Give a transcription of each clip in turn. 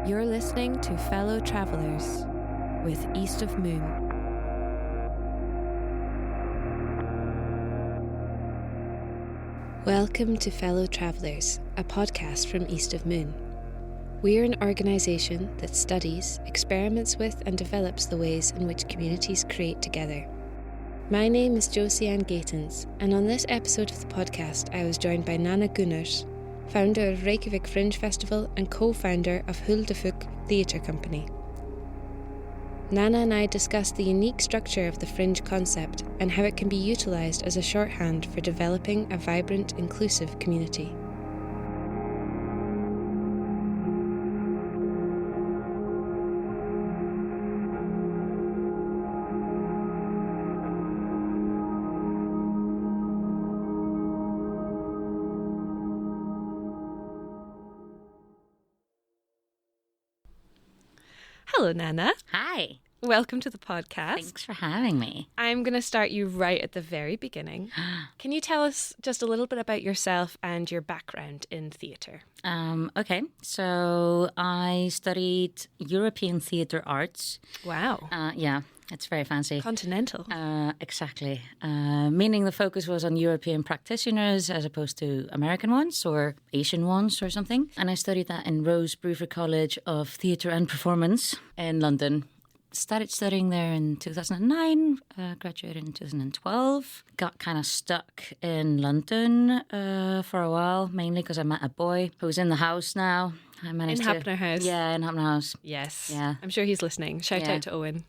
You're listening to Fellow Travellers with East of Moon. Welcome to Fellow Travellers, a podcast from East of Moon. We're an organisation that studies, experiments with and develops the ways in which communities create together. My name is Josie Ann Gatens, and on this episode of the podcast I was joined by Nanna Gunnars, founder of RVK Fringe Festival and co-founder of Huldefuk Theatre Company. Nanna and I discussed the unique structure of the Fringe concept and how it can be utilised as a shorthand for developing a vibrant, inclusive community. Hello, Nanna. Hi. Welcome to the podcast. Thanks for having me. I'm going to start you right at the very beginning. Can you tell us just a little bit about yourself and your background in theatre? Okay, so I studied European theatre arts. Wow. Yeah, it's very fancy. Continental. Exactly. Meaning the focus was on European practitioners as opposed to American ones or Asian ones or something. And I studied that in Rose Bruford College of Theatre and Performance in London. Started studying there in 2009, graduated in 2012. Got kind of stuck in London for a while, mainly because I met a boy who's in the house now. I managed in Hapner House. Yeah, in Hapner House. Yes. Yeah. I'm sure he's listening. Shout out to Owen.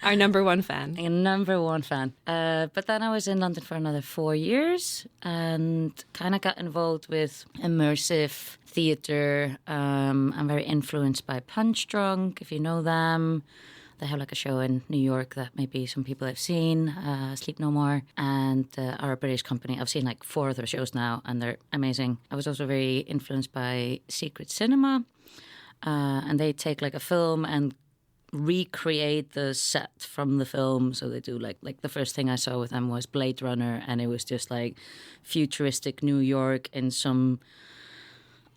Our number one fan. A number one fan. But then I was in London for another 4 years and kind of got involved with immersive theatre. I'm very influenced by Punch Drunk, if you know them. They have like a show in New York that maybe some people have seen, Sleep No More, and are a British company. I've seen like 4 of their shows now, and they're amazing. I was also very influenced by Secret Cinema, and they take like a film and recreate the set from the film. So they do like the first thing I saw with them was Blade Runner, and it was just like futuristic New York in some,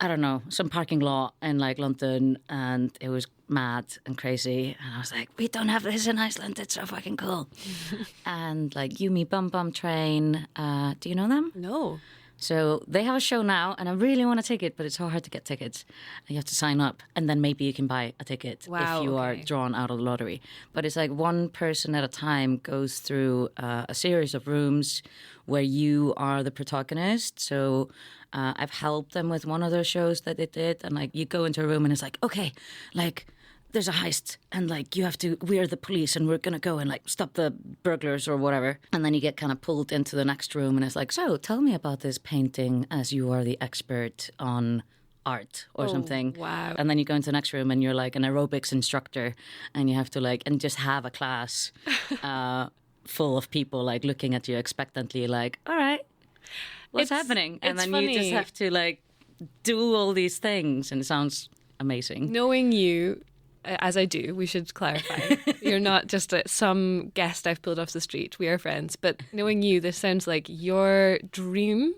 I don't know, some parking lot in like London, and it was mad and crazy. And I was like, we don't have this in Iceland. It's so fucking cool. And like Yumi Bum Bum Train. Do you know them? No. So they have a show now, and I really want a ticket, but it's so hard to get tickets. You have to sign up, and then maybe you can buy a ticket if you are drawn out of the lottery. But it's like one person at a time goes through a series of rooms where you are the protagonist. So I've helped them with one of their shows that they did, and like you go into a room and it's like, okay, like there's a heist and like we're the police and we're gonna go and like stop the burglars or whatever. And then you get kind of pulled into the next room and it's like, so tell me about this painting as you are the expert on art or something. Wow. And then you go into the next room and you're like an aerobics instructor and you have to like, and just have a class full of people like looking at you expectantly like, all right, what's happening? And then funny. You just have to like do all these things, and it sounds amazing. Knowing you, as I do, we should clarify. You're not just some guest I've pulled off the street. We are friends. But knowing you, this sounds like your dream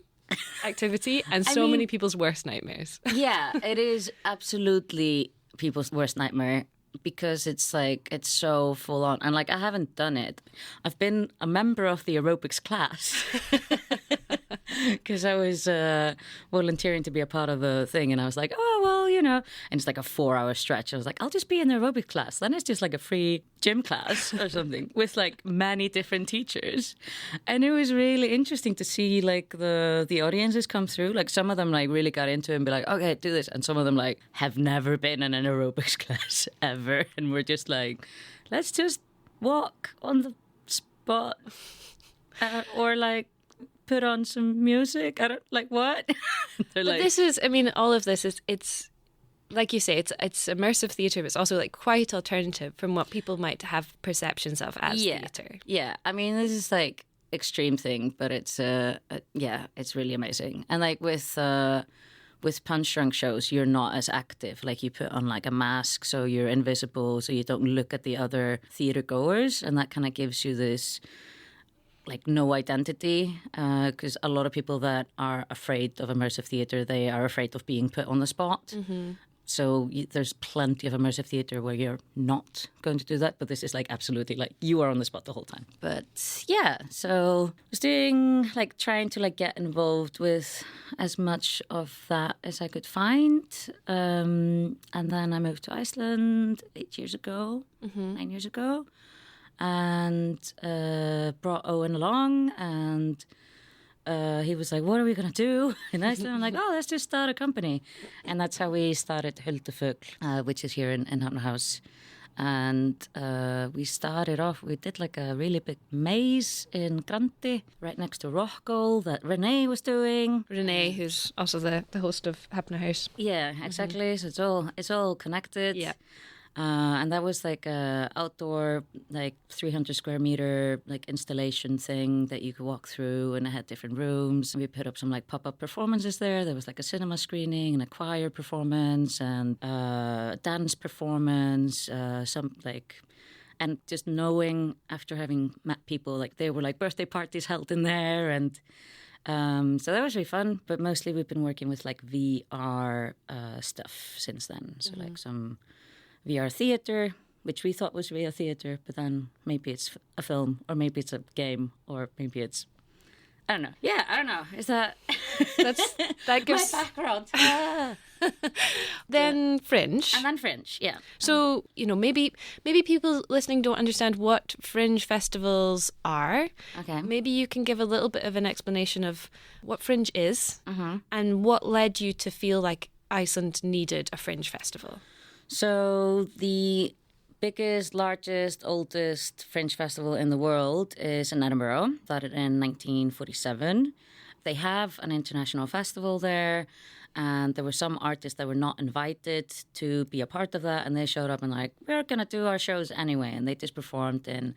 activity and many people's worst nightmares. Yeah, it is absolutely people's worst nightmare because it's like, it's so full on. And like, I haven't done it. I've been a member of the aerobics class. Because I was volunteering to be a part of the thing, and I was like, oh, well, you know, and it's like a 4-hour stretch. I was like, I'll just be in the aerobic class. Then it's just like a free gym class or something with like many different teachers. And it was really interesting to see like the audiences come through. Like some of them like really got into it and be like, okay, do this. And some of them like have never been in an aerobics class ever. And we're just like, let's just walk on the spot or like, put on some music. I don't like what. But like, this is, I mean, all of this is, it's like you say, it's immersive theatre, but it's also like quite alternative from what people might have perceptions of as theatre. Yeah, I mean, this is like extreme thing, but it's it's really amazing. And like with Punch Drunk shows, you're not as active. Like you put on like a mask, so you're invisible, so you don't look at the other theatre goers, and that kind of gives you this like no identity, because a lot of people that are afraid of immersive theatre, they are afraid of being put on the spot. there's plenty of immersive theatre where you're not going to do that, but this is like absolutely like you are on the spot the whole time. But yeah, so I was doing like trying to like get involved with as much of that as I could find. And then I moved to Iceland 9 years ago, and brought Owen along, and he was like, what are we going to do in Iceland? I'm like, oh, let's just start a company. And that's how we started Huldufugl, which is here in Hafnarhouse. And we started off, we did like a really big maze in Grandi, right next to Rockall, that Renee was doing. Renee, who's also the host of Hafnarhouse. Yeah, exactly. So it's all connected. Yeah. And that was like a outdoor, like 300 square meter, like installation thing that you could walk through, and it had different rooms. We put up some like pop-up performances there. There was like a cinema screening and a choir performance and dance performance, and just knowing after having met people, like there were like birthday parties held in there, and so that was really fun. But mostly we've been working with like VR stuff since then. So like some VR theatre, which we thought was real theatre, but then maybe it's a film, or maybe it's a game, or maybe it's, I don't know. Yeah, I don't know. Is that that gives my background? Then Fringe. And then Fringe, yeah. So, maybe people listening don't understand what Fringe festivals are. Okay. Maybe you can give a little bit of an explanation of what Fringe is and what led you to feel like Iceland needed a Fringe festival. So the biggest, largest, oldest Fringe festival in the world is in Edinburgh, started in 1947. They have an international festival there, and there were some artists that were not invited to be a part of that, and they showed up and like, we're going to do our shows anyway, and they just performed in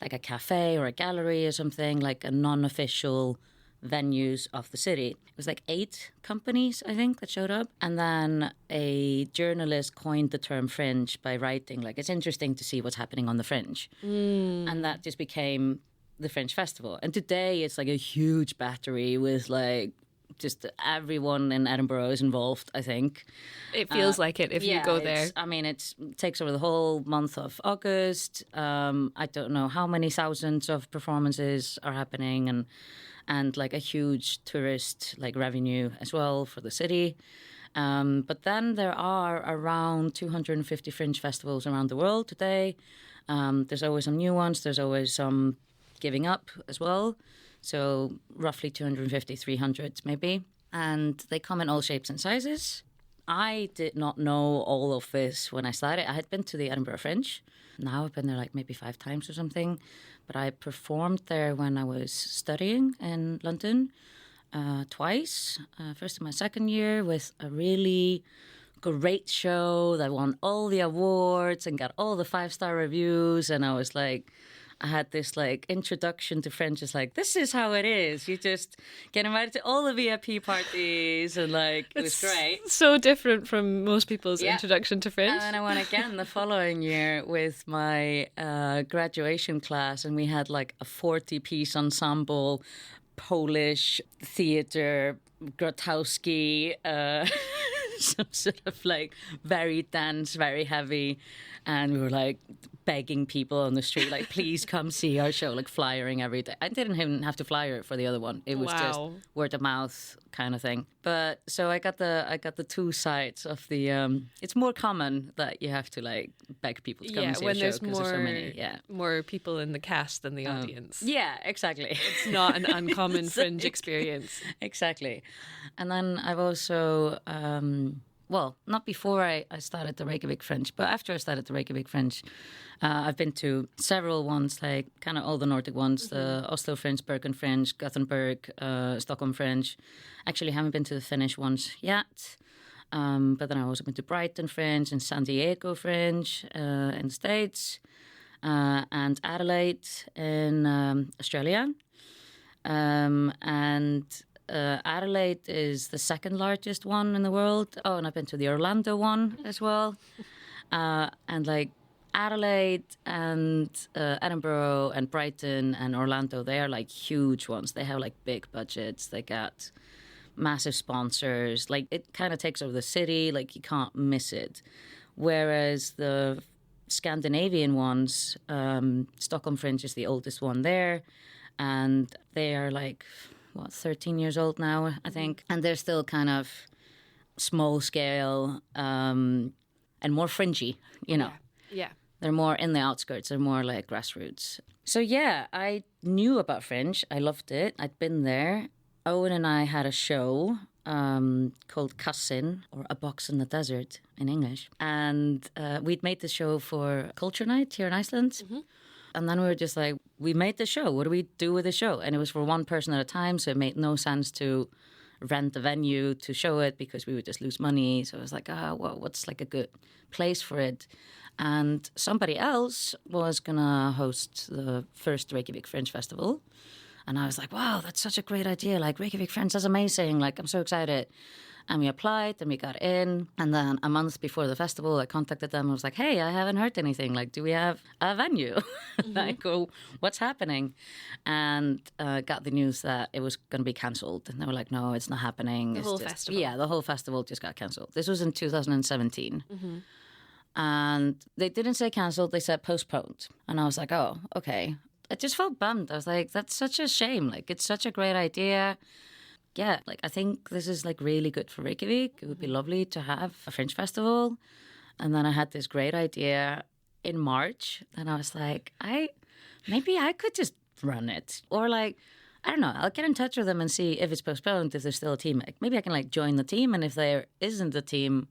like a cafe or a gallery or something, like a non-official venues of the city. It was like 8 companies, I think, that showed up. And then a journalist coined the term Fringe by writing, like, it's interesting to see what's happening on the Fringe. And that just became the Fringe Festival. And today it's like a huge battery with like just everyone in Edinburgh is involved, I think. It feels like it if you go there. I mean, it takes over the whole month of August. I don't know how many thousands of performances are happening, and like a huge tourist like revenue as well for the city. But then there are around 250 Fringe festivals around the world today. There's always some new ones. There's always some giving up as well. So roughly 250, 300 maybe. And they come in all shapes and sizes. I did not know all of this when I started. I had been to the Edinburgh Fringe. Now I've been there like maybe 5 times or something. But I performed there when I was studying in London twice. First in my second year with a really great show that won all the awards and got all the 5-star reviews. And I was like, I had this like introduction to Fringe. It's like, this is how it is. You just get invited to all the VIP parties, and like it was great. So different from most people's introduction to Fringe. And then I went again the following year with my graduation class, and we had like a 40-piece ensemble, Polish theatre, Grotowski, some sort of like very dance, very heavy. And we were like begging people on the street, like, please come see our show, like flyering every day. I didn't even have to flyer it for the other one. It was just word of mouth kind of thing. But so I got the 2 sides of the. It's more common that you have to like beg people to come and see a show because there's so many. Yeah, more people in the cast than the audience. Yeah, exactly. It's not an uncommon Fringe experience. Exactly. And then I've also. Well, not before I started the Reykjavik Fringe, but after I started the Reykjavik Fringe, I've been to several ones, like kind of all the Nordic ones, the Oslo Fringe, Bergen Fringe, Gothenburg, Stockholm Fringe. Actually, haven't been to the Finnish ones yet. But then I've also been to Brighton Fringe and San Diego Fringe in the States, and Adelaide in Australia. And Adelaide is the second largest one in the world. Oh, and I've been to the Orlando one as well. And like Adelaide and Edinburgh and Brighton and Orlando, they are like huge ones. They have like big budgets. They got massive sponsors. Like, it kind of takes over the city. Like, you can't miss it. Whereas the Scandinavian ones, Stockholm Fringe is the oldest one there. And they are like, 13 years old now, I think. And they're still kind of small scale and more fringy, you know. Yeah. They're more in the outskirts. They're more like grassroots. So, yeah, I knew about Fringe. I loved it. I'd been there. Owen and I had a show called Cousin, or A Box in the Desert in English. And we'd made the show for Culture Night here in Iceland. Mm-hmm. And then we were just like, we made the show. What do we do with the show? And it was for one person at a time, so it made no sense to rent a venue to show it because we would just lose money. So I was like, what's like a good place for it? And somebody else was going to host the first Reykjavik Fringe Festival. And I was like, wow, that's such a great idea. Like, Reykjavik Fringe, that's amazing. Like, I'm so excited. And we applied and we got in. And then a month before the festival, I contacted them. I was like, hey, I haven't heard anything. Like, do we have a venue? Mm-hmm. Like, what's happening? And got the news that it was going to be cancelled. And they were like, no, it's not happening. The whole festival? Yeah, the whole festival just got cancelled. This was in 2017. Mm-hmm. And they didn't say cancelled. They said postponed. And I was like, oh, okay. I just felt bummed. I was like, that's such a shame. Like, it's such a great idea. Yeah, like, I think this is, like, really good for Reykjavik. It would be lovely to have a Fringe festival. And then I had this great idea in March. And I was like, maybe I could just run it. Or, like, I don't know. I'll get in touch with them and see if it's postponed, if there's still a team. Like, maybe I can, like, join the team. And if there isn't a team,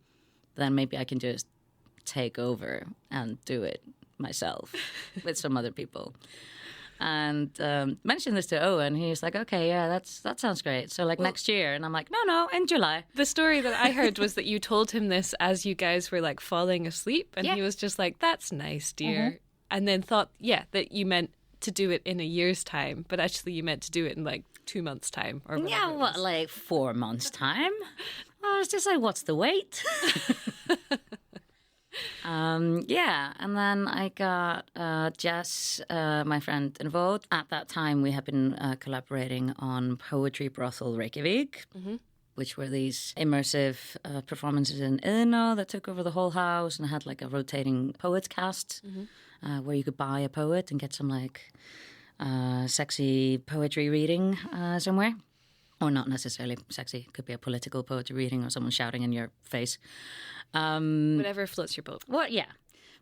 then maybe I can just take over and do it myself with some other people. And mentioned this to Owen. He's like, okay, yeah, that sounds great. So, like, next year. And I'm like, no, in July. The story that I heard was that you told him this as you guys were, like, falling asleep. And he was just like, that's nice, dear. Mm-hmm. And then thought, that you meant to do it in a year's time. But actually you meant to do it in, like, 2 months' time. Or whatever. Yeah, what, like 4 months' time? I was just like, what's the wait? And then I got Jess, my friend, involved. At that time, we had been collaborating on Poetry Brothel Reykjavik, which were these immersive performances in Illinois that took over the whole house and had like a rotating poets cast where you could buy a poet and get some like sexy poetry reading somewhere. Or not necessarily sexy. It could be a political poetry reading or someone shouting in your face. Whatever floats your boat. Well, yeah.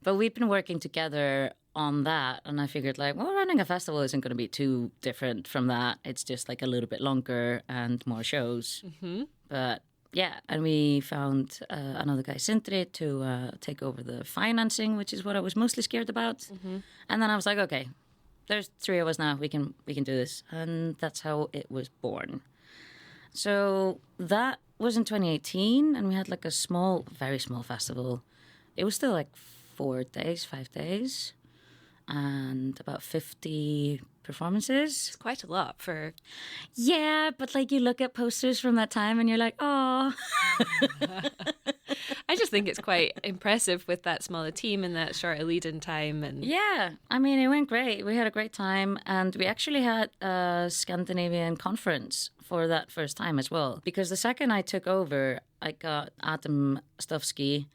But we've been working together on that. And I figured like, well, running a festival isn't going to be too different from that. It's just like a little bit longer and more shows. Mm-hmm. But yeah, and we found another guy, Sindri, to take over the financing, which is what I was mostly scared about. Mm-hmm. And then I was like, okay, there's 3 of us now. We can do this. And that's how it was born. So that was in 2018, and we had like a small, very small festival. It was still like 5 days, and about 50 performances. It's quite a lot for... Yeah, but like you look at posters from that time and you're like, oh. I just think it's quite impressive with that smaller team and that short lead-in time. And yeah, I mean, it went great. We had a great time, and we actually had a Scandinavian conference for that first time as well. Because the second I took over, I got Adam Stofsky.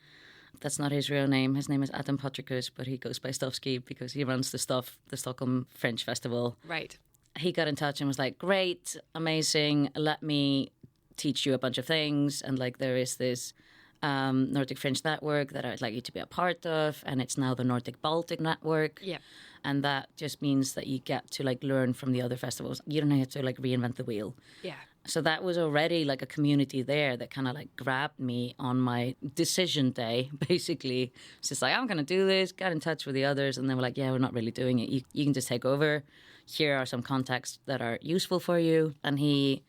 That's not his real name. His name is Adam Patrikus, but he goes by Stofsky because he runs the Stockholm Fringe Festival. Right. He got in touch and was like, great, amazing, let me teach you a bunch of things. And like there is this Nordic Fringe network that I'd like you to be a part of. And it's now the Nordic Baltic network. Yeah. And that just means that you get to like learn from the other festivals. You don't have to like reinvent the wheel. Yeah. So that was already like a community there that kind of like grabbed me on my decision day, basically. It's just like, I'm going to do this, got in touch with the others, and they were like, yeah, we're not really doing it. You can just take over. Here are some contacts that are useful for you. And he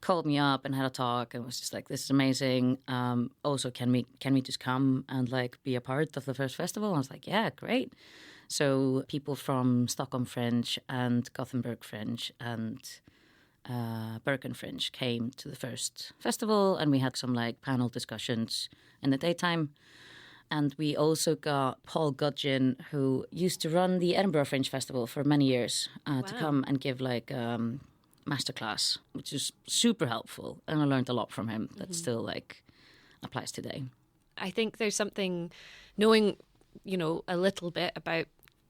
called me up and had a talk and was just like, this is amazing. Also, can we just come and like be a part of the first festival? And I was like, yeah, great. So people from Stockholm Fringe and Gothenburg Fringe and Bergen Fringe came to the first festival, and we had some like panel discussions in the daytime. And we also got Paul Gudgeon, who used to run the Edinburgh Fringe Festival for many years, to come and give like masterclass, which is super helpful, and I learned a lot from him that still like applies today. I think there's something, knowing, a little bit about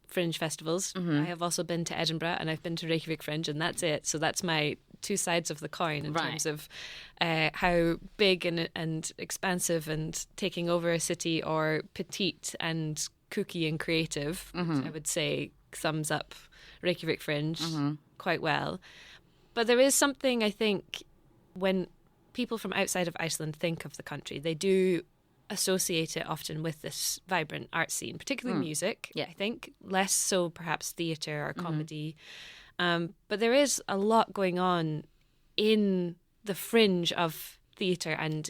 Fringe festivals. I have also been to Edinburgh and I've been to Reykjavik Fringe, and that's it. So that's my two sides of the coin in terms of how big and expansive and taking over a city, or petite and kooky and creative, which I would say sums up Reykjavik Fringe quite well. But there is something, I think, when people from outside of Iceland think of the country, they do associate it often with this vibrant art scene, particularly music, I think, less so perhaps theatre or comedy. But there is a lot going on in the fringe of theatre and,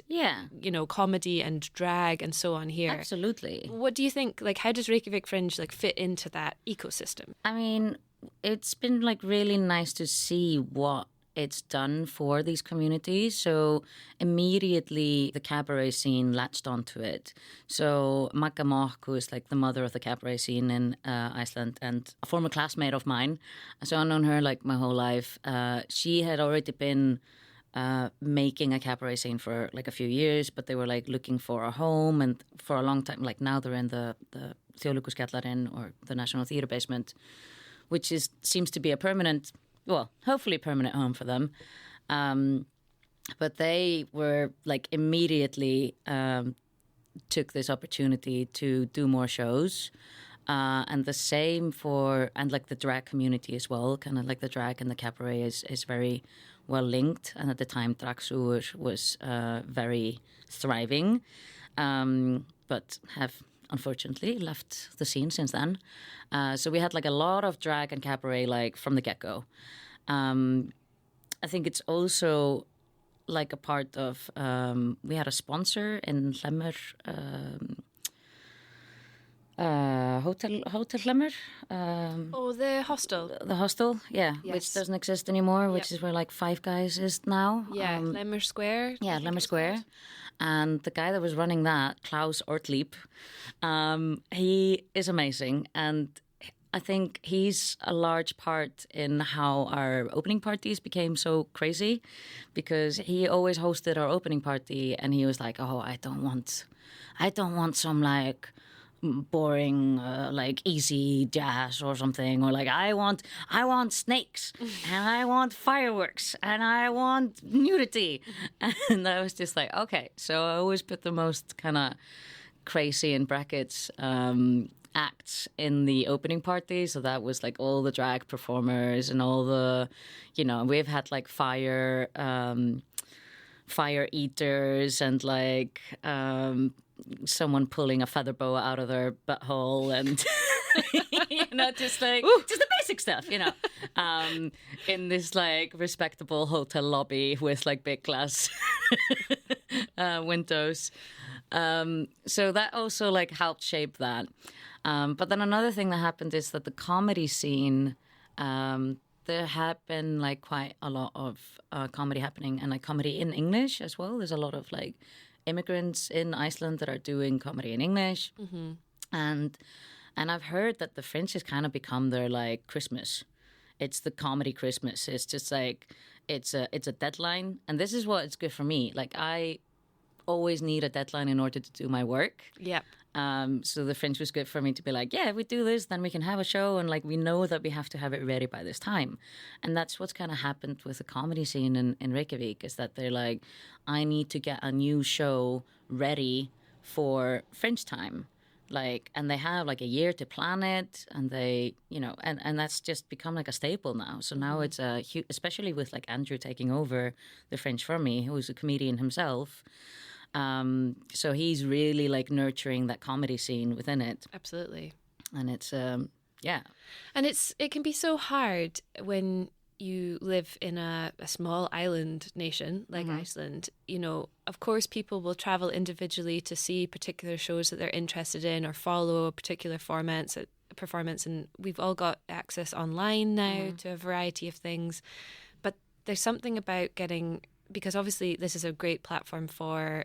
comedy and drag and so on here. Absolutely. What do you think, like, how does Reykjavik Fringe, like, fit into that ecosystem? I mean, it's been, like, really nice to see what it's done for these communities. So immediately the cabaret scene latched onto it. So Magga Mokk, who is like the mother of the cabaret scene in Iceland and a former classmate of mine, so I've known her like my whole life. She had already been making a cabaret scene for like a few years, but they were like looking for a home, and for a long time, like now they're in the Þjóðleikhússkjallarin, or the National Theatre basement, which seems to be a permanent, well, hopefully permanent home for them. But they were like immediately took this opportunity to do more shows. And the same and like the drag community as well, kind of like the drag and the cabaret is very well linked. And at the time, Dragsúgur was very thriving, but have unfortunately left the scene since then. So we had like a lot of drag and cabaret like from the get-go. I think it's also like a part of, we had a sponsor in Hlemmur, Hotel Hlemmur. The hostel. The hostel, yeah, Yes. which doesn't exist anymore, which is where like Five Guys is now. Yeah, Hlemmur Square. Yeah, Hlemmur Square. And the guy that was running that, Klaus Ortlieb, he is amazing. And I think he's a large part in how our opening parties became so crazy, because he always hosted our opening party and he was like, oh, I don't want some like boring like easy jazz or something, or like I want snakes and I want fireworks and I want nudity. And I was just like, okay. So I always put the most kind of crazy in brackets acts in the opening party. So that was like all the drag performers and all the, we've had like fire eaters and like someone pulling a feather boa out of their butthole and just the basic stuff, in this like respectable hotel lobby with like big glass windows. So that also like helped shape that. But then another thing that happened is that the comedy scene, there have been like quite a lot of comedy happening, and like comedy in English as well. There's a lot of like immigrants in Iceland that are doing comedy in English. And I've heard that the Fringe has kind of become their like Christmas. It's the comedy Christmas. It's just like it's a deadline, and this is what it's good for me. Like I always need a deadline in order to do my work. Yep. So the Fringe was good for me to be like, yeah, if we do this, then we can have a show, and like we know that we have to have it ready by this time. And that's what's kind of happened with the comedy scene in Reykjavik, is that they're like, I need to get a new show ready for Fringe time. Like, and they have like a year to plan it, and they, and that's just become like a staple now. So now it's a huge, especially with like Andrew taking over the Fringe for me, who's a comedian himself. So he's really like nurturing that comedy scene within it. Absolutely. And it's, yeah. And it can be so hard when you live in a small island nation like Iceland. Of course, people will travel individually to see particular shows that they're interested in or follow a particular performance. And we've all got access online now to a variety of things. But there's something about because obviously this is a great platform for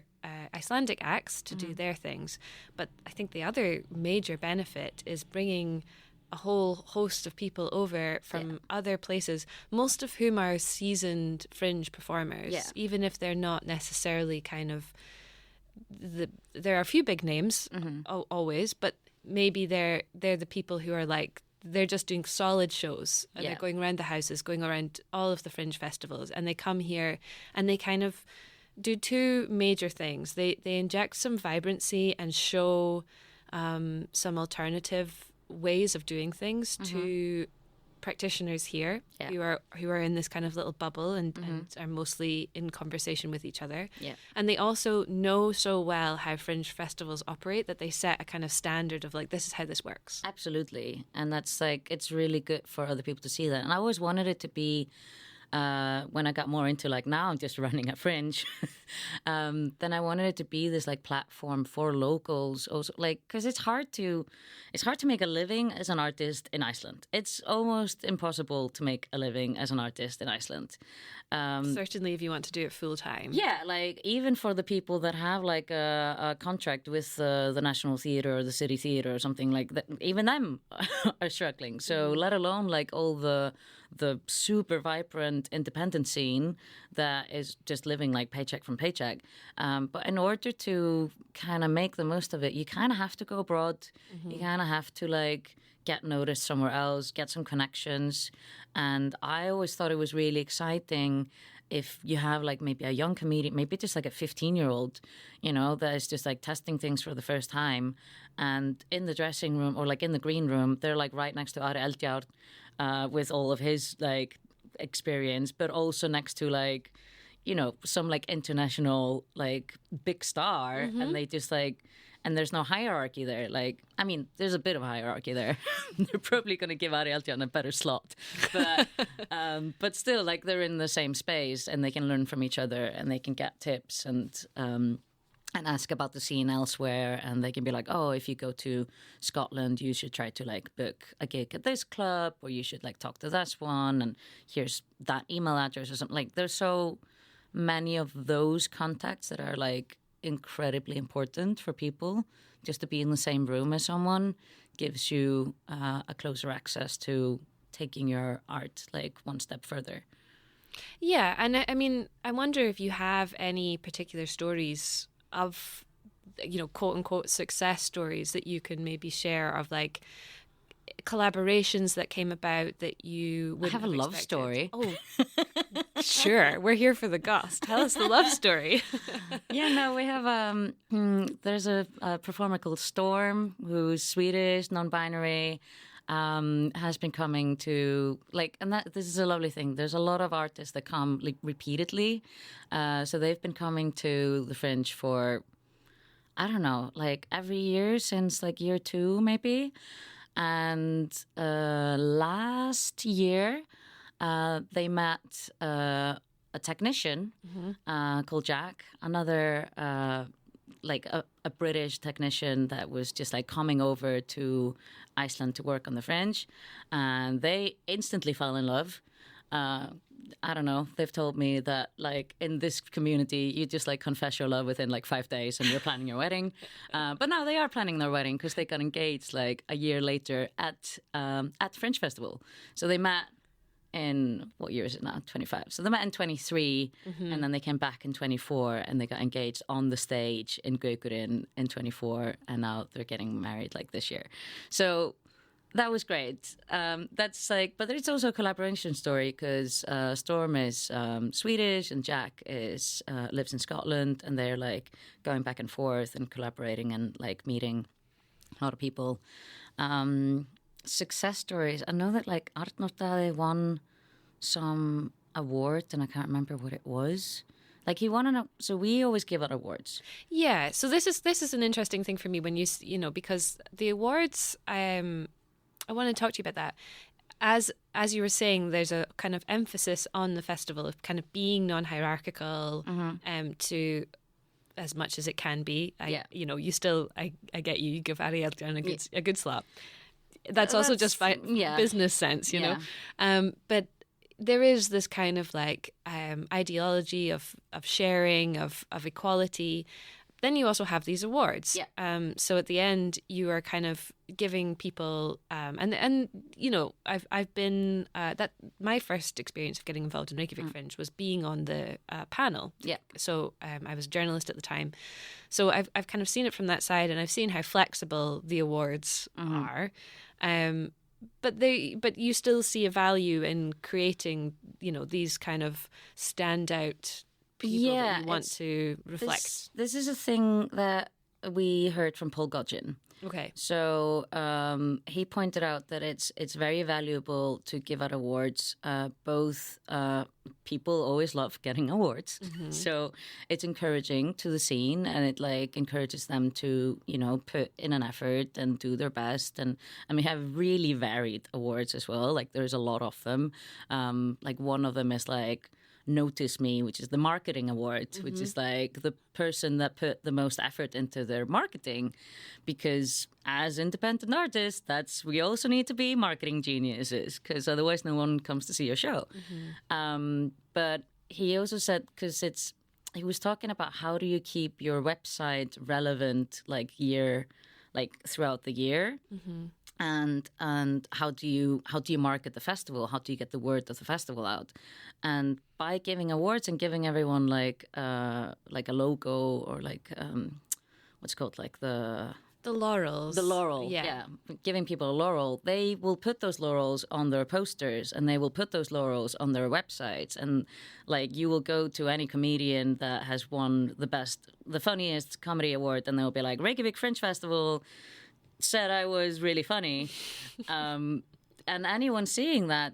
Icelandic acts to do their things. But I think the other major benefit is bringing a whole host of people over from other places, most of whom are seasoned fringe performers, even if they're not necessarily kind of there are a few big names always, but maybe they're the people who are like, they're just doing solid shows and they're going around the houses, going around all of the fringe festivals, and they come here and they kind of do two major things. They inject some vibrancy and show some alternative ways of doing things to practitioners here who are in this kind of little bubble and are mostly in conversation with each other. And they also know so well how fringe festivals operate that they set a kind of standard of like, this is how this works. Absolutely. And that's like, it's really good for other people to see that. And I always wanted it to be when I got more into like, now I'm just running a Fringe, then I wanted it to be this like platform for locals also, like, because it's hard to make a living as an artist in Iceland. It's almost impossible to make a living as an artist in Iceland. Certainly if you want to do it full time. Yeah, like even for the people that have like a contract with the National Theatre or the City Theatre or something like that, even them are struggling. So let alone like all the super vibrant independent scene that is just living like paycheck from paycheck. But in order to kind of make the most of it, you kind of have to go abroad. You kind of have to like get noticed somewhere else, get some connections. And I always thought it was really exciting if you have like maybe a young comedian, maybe just like a 15-year-old, you know, that is just like testing things for the first time. And in the dressing room or like in the green room, they're like right next to Ari Eldjárn with all of his like experience, but also next to like, you know, some like international like big star. And they just like, and there's no hierarchy there. Like, I mean, there's a bit of a hierarchy there. They're probably going to give Ari Eldjárn a better slot. But still, like, they're in the same space and they can learn from each other and they can get tips and ask about the scene elsewhere. And they can be like, oh, if you go to Scotland, you should try to, like, book a gig at this club, or you should, like, talk to this one, and here's that email address or something. Like, there's so many of those contacts that are, like, incredibly important for people. Just to be in the same room as someone gives you a closer access to taking your art like one step further. Yeah, and I mean, I wonder if you have any particular stories of, you know, quote unquote success stories that you can maybe share of like collaborations that came about that you wouldn't have a love story. Oh, sure. We're here for the goss. Tell us the love story. Yeah, no, we have there's a performer called Storm who's Swedish, non-binary, has been coming to like, and this is a lovely thing. There's a lot of artists that come like repeatedly, so they've been coming to the Fringe for, I don't know, like every year since like year 2 maybe. And last year, they met a technician called Jack, another like a British technician that was just like coming over to Iceland to work on the Fringe, and they instantly fell in love. I don't know. They've told me that, like, in this community, you just, like, confess your love within, like, 5 days and you're planning your wedding. But now they are planning their wedding because they got engaged, like, a year later at Fringe Festival. So they met in, what year is it now? 25. So they met in 23, and then they came back in 24, and they got engaged on the stage in Gaukurinn in 24, and now they're getting married, like, this year. So that was great. That's like, but it's also a collaboration story because Storm is Swedish and Jack is lives in Scotland, and they're like going back and forth and collaborating and like meeting a lot of people. Success stories. I know that like Arnór Daði won some award, and I can't remember what it was. Like he won so we always give out awards. Yeah. So this is an interesting thing for me when you know, because the awards. I want to talk to you about that. As you were saying, there's a kind of emphasis on the festival of kind of being non-hierarchical, to as much as it can be. You know, you still, I get you give Ari Eldjárn a good slap. That's also just business sense, you know. But there is this kind of like ideology of sharing, of equality then you also have these awards. Yeah. So at the end, you are kind of giving people, and you know, I've been that my first experience of getting involved in Reykjavik Fringe was being on the panel. Yeah. So I was a journalist at the time, so I've kind of seen it from that side, and I've seen how flexible the awards are. But you still see a value in creating, you know, these kind of standout people that you want to reflect. This is a thing that we heard from Paul Godgin. Okay. So he pointed out that it's very valuable to give out awards. Both people always love getting awards, so it's encouraging to the scene, and it like encourages them to, you know, put in an effort and do their best. And we have really varied awards as well. Like there's a lot of them. Like one of them is like Notice Me, which is the marketing award, which is like the person that put the most effort into their marketing, because as independent artists, we also need to be marketing geniuses, because otherwise no one comes to see your show. But he also said, because he was talking about how do you keep your website relevant throughout the year. And how do you market the festival? How do you get the word of the festival out? And by giving awards and giving everyone like a logo, or like what's it called, like the laurels. The laurel, yeah. Giving people a laurel, they will put those laurels on their posters, and they will put those laurels on their websites. And like you will go to any comedian that has won the funniest comedy award, and they'll be like, Reykjavik Fringe Festival said I was really funny. And anyone seeing that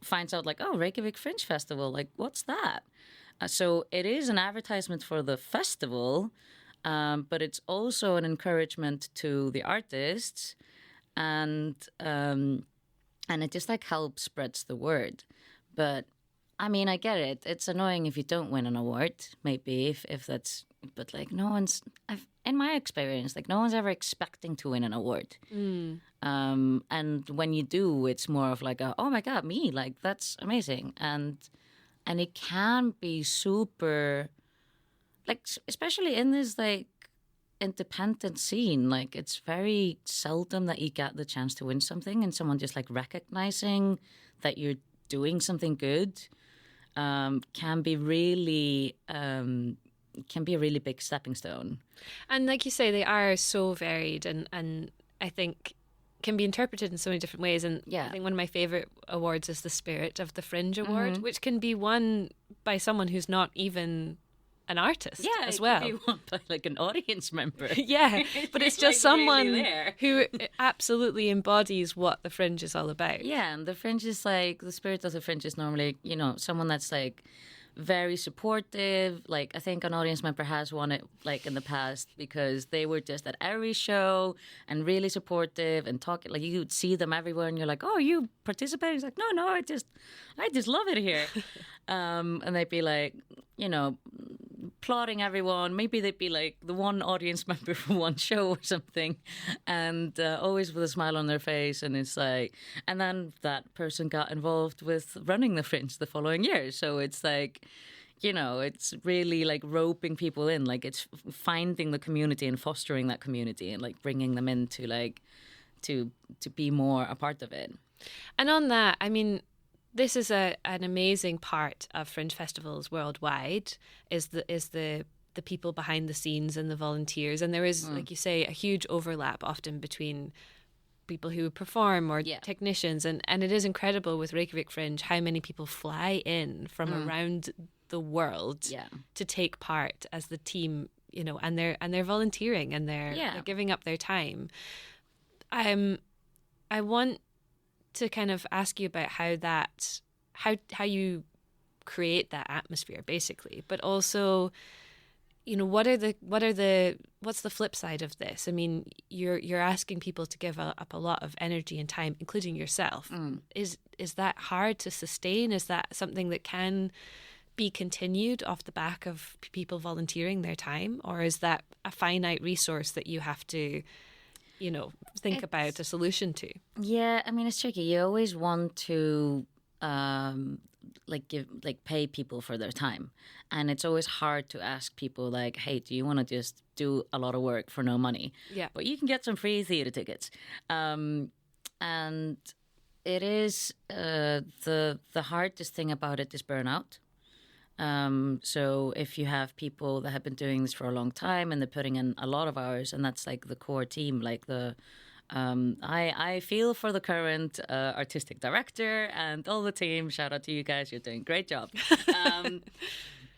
finds out like, oh, Reykjavik Fringe Festival, like what's that? So it is an advertisement for the festival, but it's also an encouragement to the artists, and it just like helps spreads the word. But I mean, I get it. It's annoying if you don't win an award, maybe if that's, but like in my experience, like no one's ever expecting to win an award. And when you do, it's more of like oh my God, me, like that's amazing. And it can be super, like, especially in this like independent scene, like it's very seldom that you get the chance to win something, and someone just like recognizing that you're doing something good can be a really big stepping stone. And like you say, they are so varied, and I think can be interpreted in so many different ways. And I think one of my favourite awards is the Spirit of the Fringe Award, which can be won by someone who's not even an artist as well. Can be won by like an audience member. But it's just like someone really who absolutely embodies what the Fringe is all about. Yeah, and the Fringe is like, the Spirit of the Fringe is normally, you know, someone that's like very supportive. Like I think an audience member has won it like in the past because they were just at every show and really supportive and talking, like you would see them everywhere and you're like, oh, you participating? It's like, no, I just love it here. And they'd be like, you know, applauding everyone. Maybe they'd be like the one audience member for one show or something, and always with a smile on their face. And it's like, and then that person got involved with running the Fringe the following year. So it's like, you know, it's really like roping people in. Like it's finding the community and fostering that community and like bringing them into like to be more a part of it. And on that, I mean, this is an amazing part of Fringe festivals worldwide, is the people behind the scenes and the volunteers. And there is, like you say, a huge overlap often between people who perform or technicians. And it is incredible with Reykjavik Fringe how many people fly in from around the world to take part as the team, you know, and they're volunteering and they're giving up their time. I want to kind of ask you about how you create that atmosphere, basically, but also, you know, what's the flip side of this? I mean, you're asking people to give up a lot of energy and time, including yourself. Is that hard to sustain? Is that something that can be continued off the back of people volunteering their time, or is that a finite resource that you have to, you know, think about a solution to? Yeah, I mean, it's tricky. You always want to pay people for their time, and it's always hard to ask people like, hey, do you want to just do a lot of work for no money? Yeah. But you can get some free theater tickets, and it is the hardest thing about it is burnout. So if you have people that have been doing this for a long time and they're putting in a lot of hours, and that's like the core team, like I feel for the current artistic director and all the team. Shout out to you guys. You're doing a great job.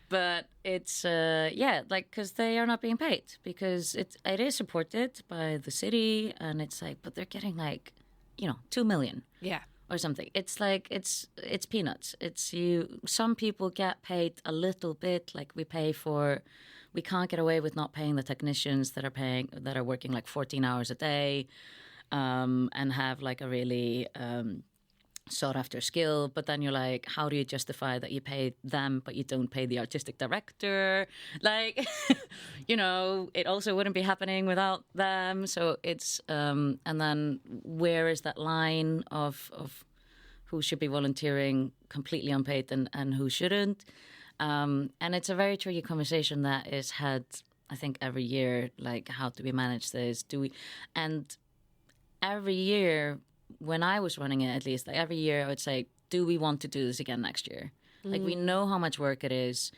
But it's, because they are not being paid, because it is supported by the city, and it's like, but they're getting 2 million. Yeah. Or something. It's like it's peanuts. Some people get paid a little bit. Like we can't get away with not paying the technicians that are working like 14 hours a day, and have like a really sought after skill. But then you're like, how do you justify that you pay them but you don't pay the artistic director? Like, it also wouldn't be happening without them. So it's and then where is that line of who should be volunteering completely unpaid and who shouldn't? And it's a very tricky conversation that is had, I think, every year. Like, how do we manage this? And every year, when I was running it, at least, like every year I would say, do we want to do this again next year? Like, we know how much work it is.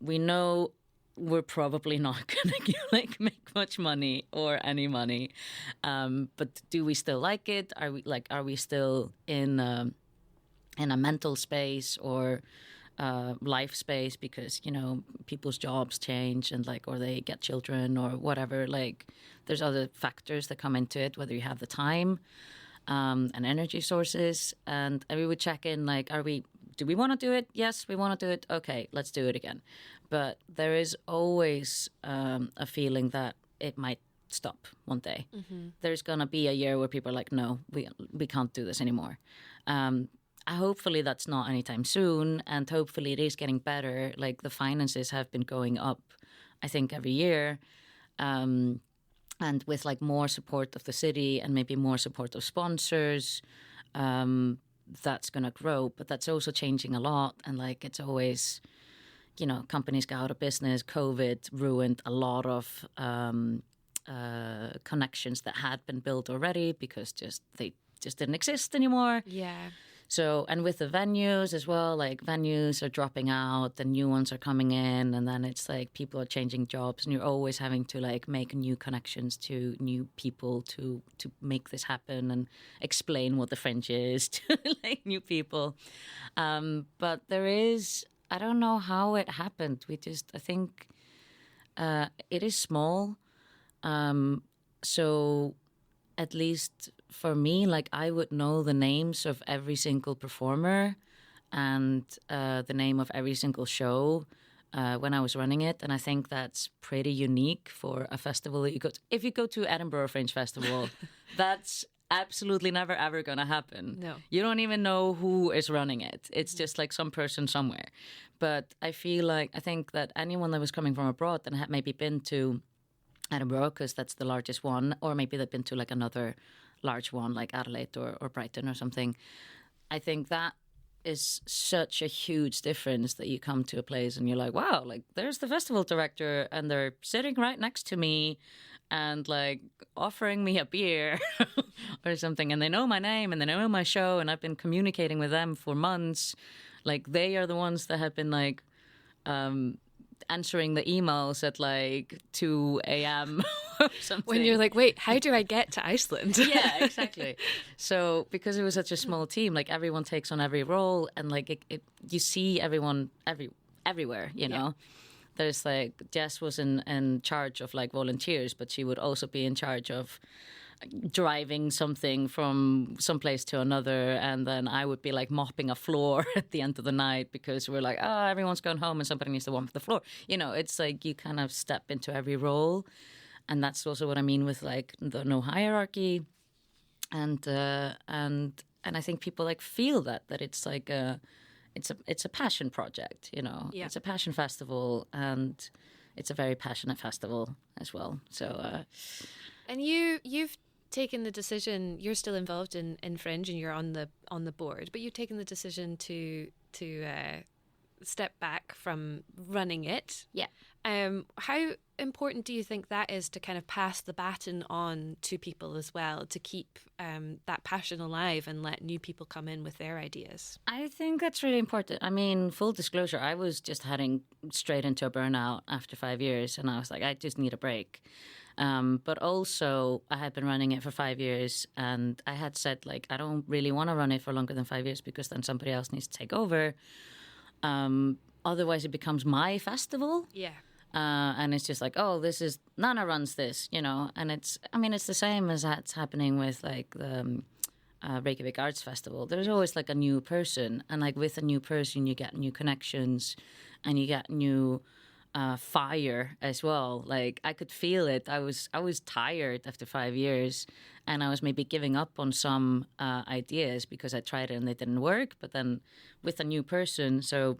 We know we're probably not going to make much money or any money. But do we still like it? Are we still in a mental space or life space, because people's jobs change and or they get children or whatever. Like, there's other factors that come into it, whether you have the time and energy sources. And we would check in, do we want to do it? Yes, we want to do it. Okay, let's do it again. But there is always a feeling that it might stop one day. Mm-hmm. There's going to be a year where people are like, no, we can't do this anymore. Hopefully that's not anytime soon, and hopefully it is getting better. Like, the finances have been going up, I think, every year. And with more support of the city and maybe more support of sponsors, that's going to grow. But that's also changing a lot. And it's always, companies go out of business. COVID ruined a lot of connections that had been built already, because they just didn't exist anymore. Yeah. So, and with the venues as well, venues are dropping out, the new ones are coming in, and then it's people are changing jobs, and you're always having to make new connections to new people to make this happen and explain what the Fringe is to new people. But there is, I don't know how it happened. I think it is small. So at least for me, I would know the names of every single performer and the name of every single show when I was running it. And I think that's pretty unique for a festival that you go to. If you go to Edinburgh Fringe Festival, that's absolutely never, ever going to happen. No. You don't even know who is running it. It's just some person somewhere. But I think that anyone that was coming from abroad and had maybe been to Edinburgh, because that's the largest one, or maybe they've been to another large one like Adelaide or Brighton or something. I think that is such a huge difference, that you come to a place and you're like, wow, there's the festival director and they're sitting right next to me and offering me a beer or something, and they know my name and they know my show, and I've been communicating with them for months. They are the ones that have been answering the emails at 2 a.m. or something. When you're wait, how do I get to Iceland? Yeah, exactly. So because it was such a small team, everyone takes on every role, and you see everyone everywhere, you know. There's Jess was in charge of volunteers, but she would also be in charge of driving something from some place to another, and then I would be mopping a floor at the end of the night, because we're everyone's going home and somebody needs to mop the floor. It's you kind of step into every role, and that's also what I mean with the no hierarchy, and I think people feel that it's it's a passion project, Yeah. It's a passion festival, and it's a very passionate festival as well. So and you've taken the decision. You're still involved in Fringe, and you're on the board, but you've taken the decision to to step back from running it. Yeah. How important do you think that is to kind of pass the baton on to people as well, to keep that passion alive and let new people come in with their ideas? I think that's really important. I mean, full disclosure, I was just heading straight into a burnout after 5 years, and I was like, I just need a break. But also, I had been running it for 5 years, and I had said, like, I don't really want to run it for longer than 5 years because then somebody else needs to take over. Otherwise, it becomes my festival. Yeah. And it's just like, oh, this is Nanna runs this, you know. And it's the same as that's happening with like the Reykjavik Arts Festival. There's always like a new person, and like with a new person, you get new connections, and you get new fire as well. Like I could feel it. I was tired after 5 years, and I was maybe giving up on some ideas because I tried it and they didn't work. But then with a new person, so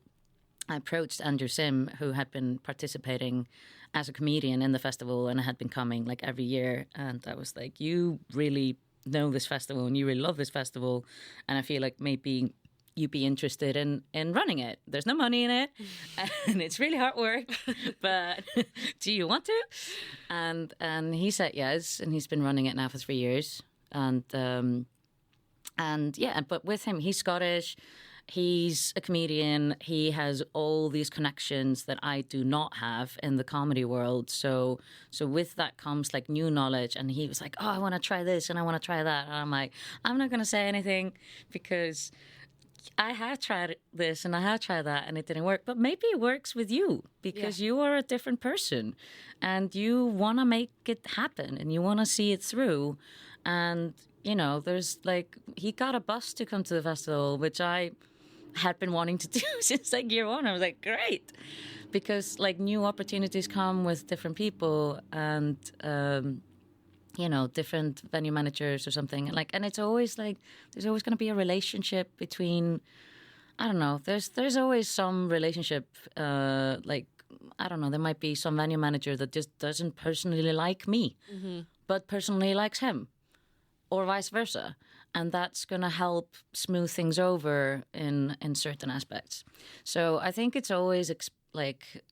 I approached Andrew Sim, who had been participating as a comedian in the festival and had been coming like every year. And I was like, you really know this festival and you really love this festival. And I feel like maybe you'd be interested in running it. There's no money in it and it's really hard work, but do you want to? And he said yes. And he's been running it now for 3 years. And yeah, but with him, he's Scottish. He's a comedian. He has all these connections that I do not have in the comedy world. So with that comes like new knowledge. And he was like, oh, I want to try this and I want to try that. And I'm like, I'm not going to say anything because I have tried this and I have tried that and it didn't work. But maybe it works with you because you are a different person and you want to make it happen and you want to see it through. And, you know, there's like, he got a bus to come to the festival, which I had been wanting to do since like year one. I was like, great, because like new opportunities come with different people and you know, different venue managers or something. And it's always like there's always going to be a relationship between, I don't know, there's always some relationship like, I don't know, there might be some venue manager that just doesn't personally like me, but personally likes him, or vice versa. And that's going to help smooth things over in certain aspects. So I think it's always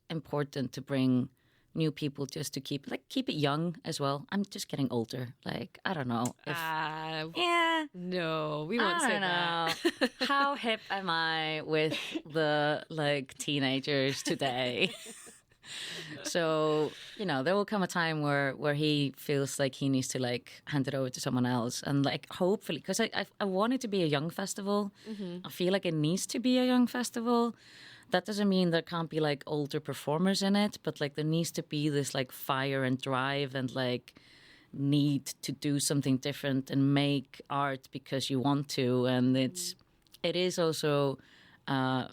important to bring new people just to keep it young as well. I'm just getting older. Like, I don't know. Yeah. No, we won't say that. How hip am I with the like teenagers today? So, you know, there will come a time where he feels like he needs to like hand it over to someone else. And like, hopefully, because I want it to be a young festival. I feel like it needs to be a young festival. That doesn't mean there can't be like older performers in it, but like there needs to be this like fire and drive and like need to do something different and make art because you want to. And it is also,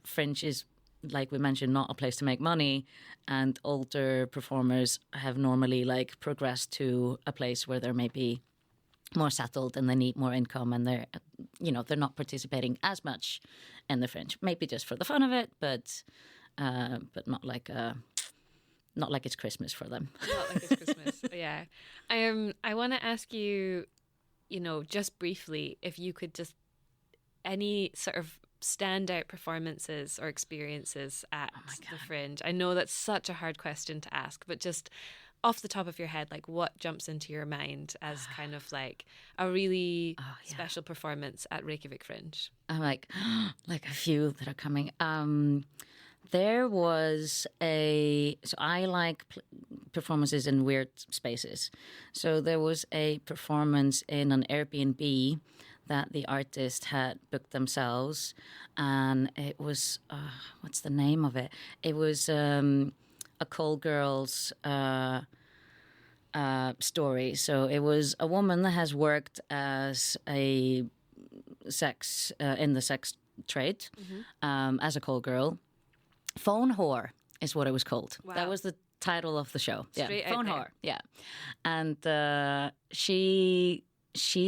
Fringe is, like we mentioned, not a place to make money, and older performers have normally like progressed to a place where they're maybe more settled and they need more income, and they're not participating as much in the Fringe. Maybe just for the fun of it, but not like it's Christmas for them. Not like it's Christmas. Yeah. I want to ask you, just briefly, if you could just any sort of standout performances or experiences at the Fringe. I know that's such a hard question to ask, but just off the top of your head, like what jumps into your mind as kind of like a really special performance at Reykjavik Fringe? I'm like a few that are coming. There was so I like performances in weird spaces. So there was a performance in an Airbnb that the artist had booked themselves, and it was what's the name of it? It was a call girl's story. So it was a woman that has worked as a in the sex trade as a call girl. Phone whore is what it was called. Wow. That was the title of the show. Straight phone out whore. Yeah, and she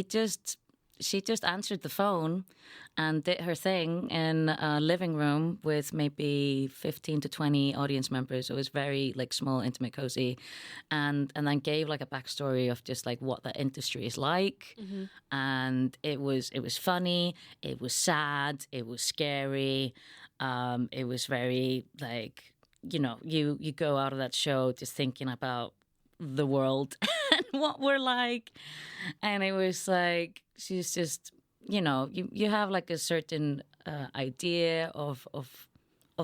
just answered the phone and did her thing in a living room with maybe 15 to 20 audience members. It was very like small, intimate, cozy, and then gave like a backstory of just like what the industry is like. And it was funny, it was sad, it was scary. It was very like, you go out of that show just thinking about the world and what we're like. And it was like, she's just, you have like a certain idea of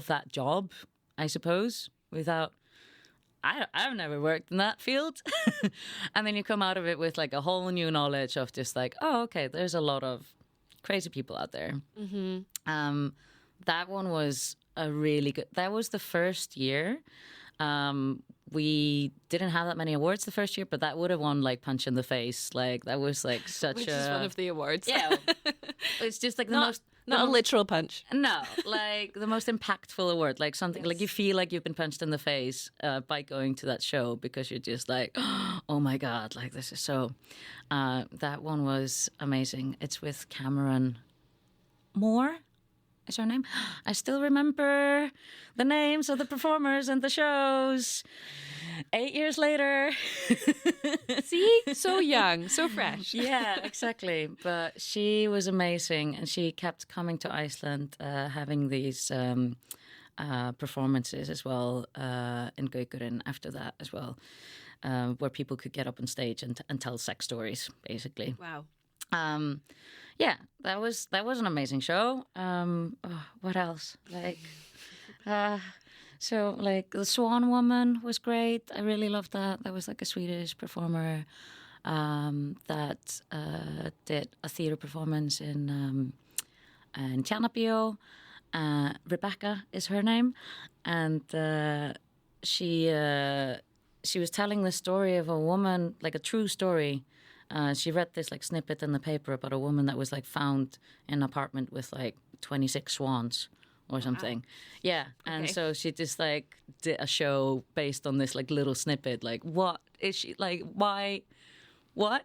that job, I suppose, without, I've never worked in that field. And then you come out of it with like a whole new knowledge of just like, oh, okay, there's a lot of crazy people out there. That one was a really good, that was the first year. We didn't have that many awards the first year, but that would have won like Punch in the Face. Like that was like such Which is one of the awards. Yeah. It's just like Not a literal punch. No, like the most impactful award, like something like you feel like you've been punched in the face by going to that show, because you're just like, oh my God, like this is so. That one was amazing. It's with Cameron Moore. Is her name? I still remember the names of the performers and the shows. 8 years later. See? So young, so fresh. Yeah, exactly. But she was amazing, and she kept coming to Iceland, having these performances as well in Gaukurinn after that as well, where people could get up on stage and tell sex stories, basically. Wow. Yeah, that was an amazing show. What else? Like, so like the Swan Woman was great. I really loved that. That was like a Swedish performer that did a theater performance in Tjarnarbíó. Rebecca is her name, and she was telling the story of a woman, like a true story. She read this like snippet in the paper about a woman that was like found in an apartment with like 26 swans or something. Wow. Yeah. And okay. So she just like did a show based on this like little snippet. Like, what is she like? Why? What?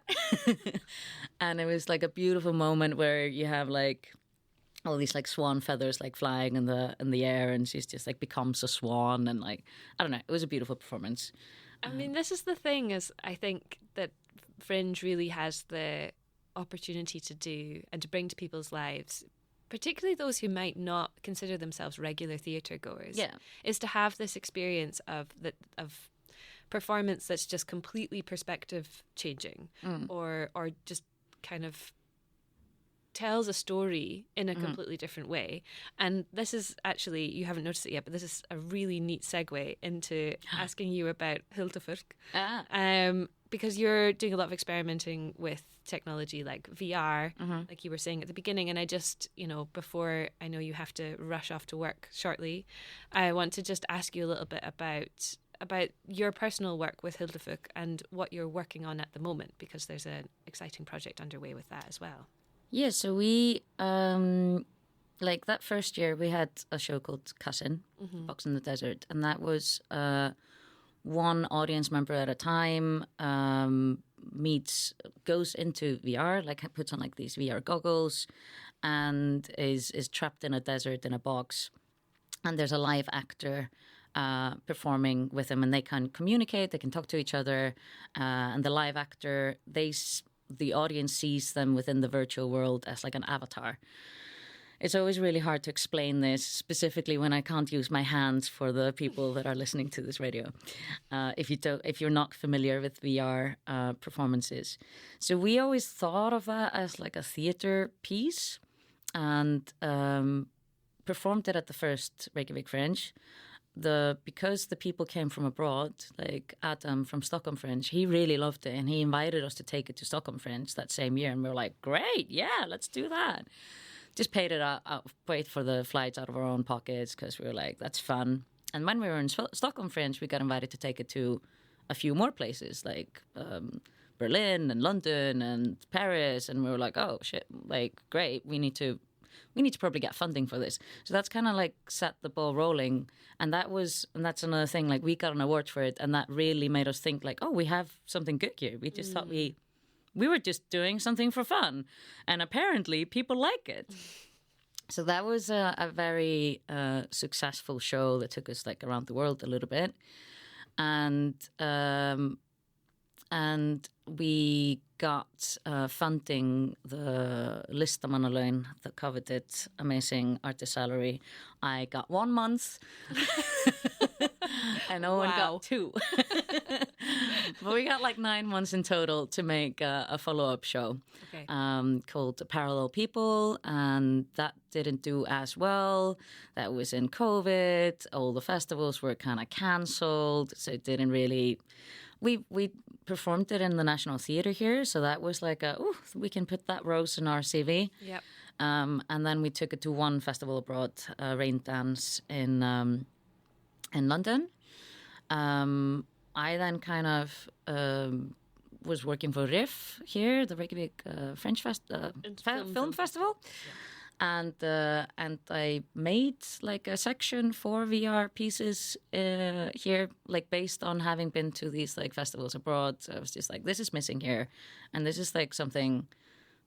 And it was like a beautiful moment where you have like all these like swan feathers like flying in the air, and she's just like becomes a swan, and like, I don't know. It was a beautiful performance. I mean, this is the thing, is I think that Fringe really has the opportunity to do and to bring to people's lives, particularly those who might not consider themselves regular theatre goers, is to have this experience of performance that's just completely perspective changing, or just kind of tells a story in a completely different way. And this is actually, you haven't noticed it yet, but this is a really neat segue into asking you about Huldufólk. Because you're doing a lot of experimenting with technology like VR, like you were saying at the beginning. And I just, before I know you have to rush off to work shortly, I want to just ask you a little bit about your personal work with Huldufólk and what you're working on at the moment, because there's an exciting project underway with that as well. Yeah, so we, like that first year, we had a show called Cousin, Box in the Desert, and that was one audience member at a time goes into VR, like puts on like these VR goggles, and is trapped in a desert in a box, and there's a live actor performing with him, and they can communicate, they can talk to each other, and the live actor, the audience sees them within the virtual world as like an avatar. It's always really hard to explain this, specifically when I can't use my hands for the people that are listening to this radio. If you're not familiar with VR performances, so we always thought of that as like a theater piece, and performed it at the first RVK Fringe. Because the people came from abroad, like Adam from Stockholm Fringe, he really loved it, and he invited us to take it to Stockholm Fringe that same year, and we were like, great, yeah, let's do that. Just paid for the flights out of our own pockets, because we were like, that's fun. And when we were in Stockholm Fringe, we got invited to take it to a few more places, like Berlin and London and Paris, and we were like, oh shit, like great, we need to probably get funding for this. So that's kind of like set the ball rolling. And that's another thing, like we got an award for it, and that really made us think like, oh, we have something good here. We just thought we were just doing something for fun, and apparently people like it. So that was a very successful show that took us like around the world a little bit. And we got funding the listamannalaun, the coveted, amazing artist salary. I got 1 month, and Owen got 2. But we got like 9 months in total to make a follow-up show called Parallel People, and that didn't do as well. That was in COVID. All the festivals were kind of cancelled, so it didn't really... We performed it in the National Theatre here, so that was like we can put that rose in our CV. Yep. And then we took it to one festival abroad, Rain Dance in London. I then kind of was working for RVK here, the RVK Fringe Film Festival. Yeah. And I made like a section for VR pieces here, like based on having been to these like festivals abroad. So I was just like, this is missing here, and this is like something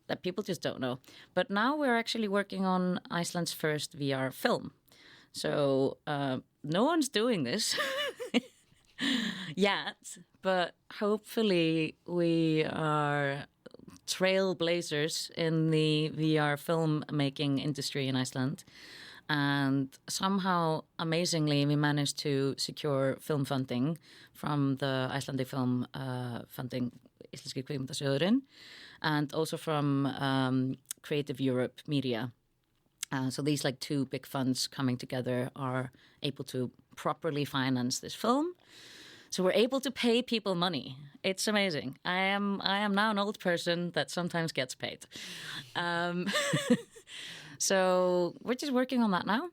that people just don't know. But now we're actually working on Iceland's first VR film. So no one's doing this yet, but hopefully we are trailblazers in the VR filmmaking industry in Iceland. And somehow, amazingly, we managed to secure film funding from the Icelandic Film Funding, Íslenski kvikmyndasjóðurinn, and also from Creative Europe Media. So these like 2 big funds coming together are able to properly finance this film. So we're able to pay people money. It's amazing. I am now an old person that sometimes gets paid. So we're just working on that now.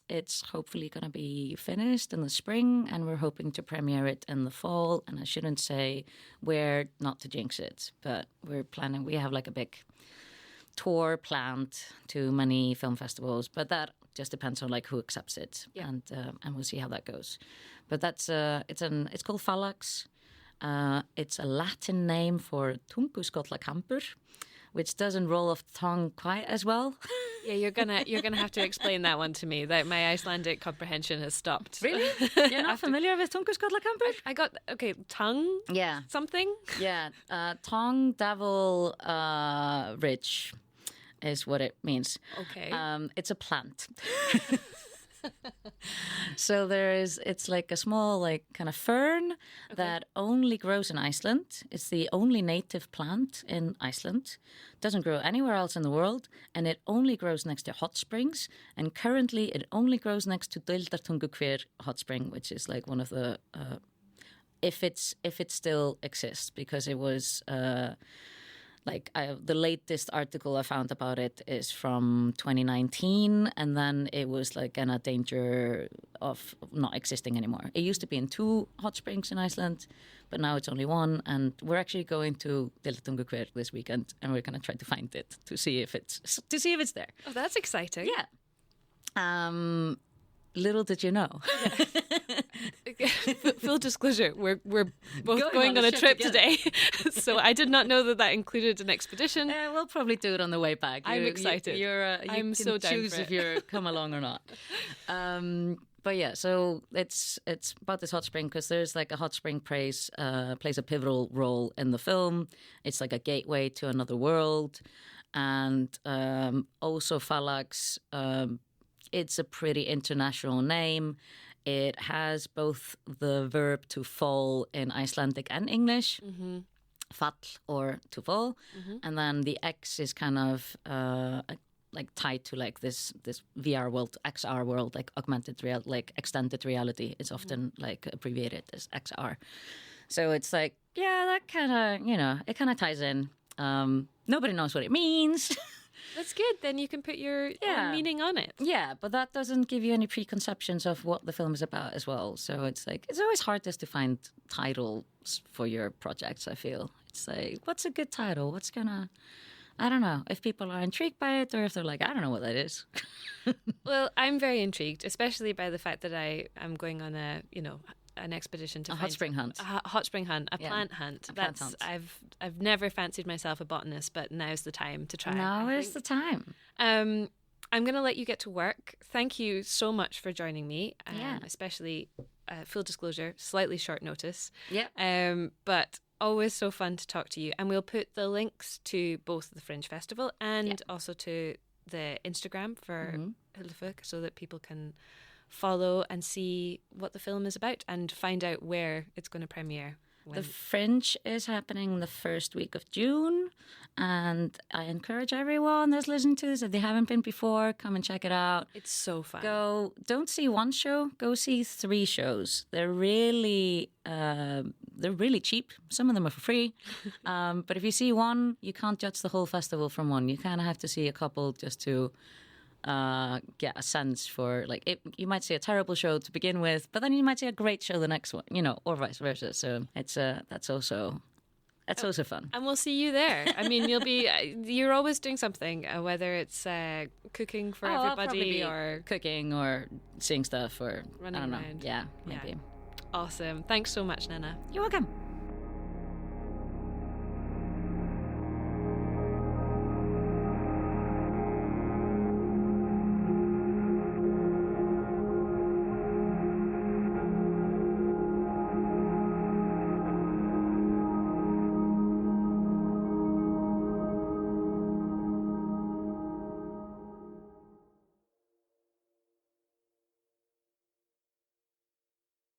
It's hopefully going to be finished in the spring, and we're hoping to premiere it in the fall. And I shouldn't say where, not to jinx it, but we're planning. We have like a big tour planned to many film festivals, but that just depends on like who accepts it, and we'll see how that goes. But that's it's called Fallax. It's a Latin name for tunguskollakampur, which doesn't roll off the tongue quite as well. Yeah, you're gonna have to explain that one to me. That my Icelandic comprehension has stopped. Really? You're not familiar with tunguskollakampur? I got tongue. Yeah. Something. Yeah, tongue devil rich is what it means. Okay. It's a plant. So it's like a small like kind of fern that only grows in Iceland. It's the only native plant in Iceland. Doesn't grow anywhere else in the world, and it only grows next to hot springs. And currently, it only grows next to Deildartunguhver hot spring, which is like one of the if it still exists, because it was. The latest article I found about it is from 2019, and then it was like in a danger of not existing anymore. It used to be in 2 hot springs in Iceland, but now it's only 1, and we're actually going to Deildartunguhver this weekend, and we're going to try to find it to see if it's there. Oh, that's exciting. Yeah. Little did you know. Yeah. Full disclosure, we're both going on a trip today. So I did not know that included an expedition. We'll probably do it on the way back. I'm excited. I'm so down choose for it. if you come along or not. But yeah, so it's about this hot spring, because there's like a hot spring plays a pivotal role in the film. It's like a gateway to another world. And also Fallax, it's a pretty international name. It has both the verb to fall in Icelandic and English, fall or to fall, and then the X is kind of like tied to like this VR world, XR world, like augmented reality, like extended reality. It's often like abbreviated as XR. So it's like, yeah, that kind of, it kind of ties in. Nobody knows what it means. That's good. Then you can put your own meaning on it. Yeah, but that doesn't give you any preconceptions of what the film is about as well. So it's like, it's always hardest to find titles for your projects, I feel. It's like, what's a good title? I don't know, if people are intrigued by it, or if they're like, I don't know what that is. Well, I'm very intrigued, especially by the fact that I am going on an expedition to hot spring hunt. A hot spring hunt, a plant hunt. Plant hunt. I've never fancied myself a botanist, but now's the time to try. Now is the time. I'm going to let you get to work. Thank you so much for joining me. Especially full disclosure, slightly short notice. Yeah. But always so fun to talk to you. And we'll put the links to both the Fringe Festival and also to the Instagram for Hulafuk so that people can follow and see what the film is about and find out where it's going to premiere. The Fringe is happening the first week of June, and I encourage everyone that's listening to this, if they haven't been before, come and check it out. It's so fun. Don't see one show, go see 3 shows. They're really cheap. Some of them are for free. But if you see one, you can't judge the whole festival from one. You kind of have to see a couple just to get a sense for, like, you might see a terrible show to begin with, but then you might see a great show the next one, or vice versa. So it's that's also fun. And we'll see you there. I mean, you're always doing something, whether it's cooking for everybody or cooking or seeing stuff or running I don't know. around. Yeah, maybe. Awesome. Thanks so much, Nanna. You're welcome.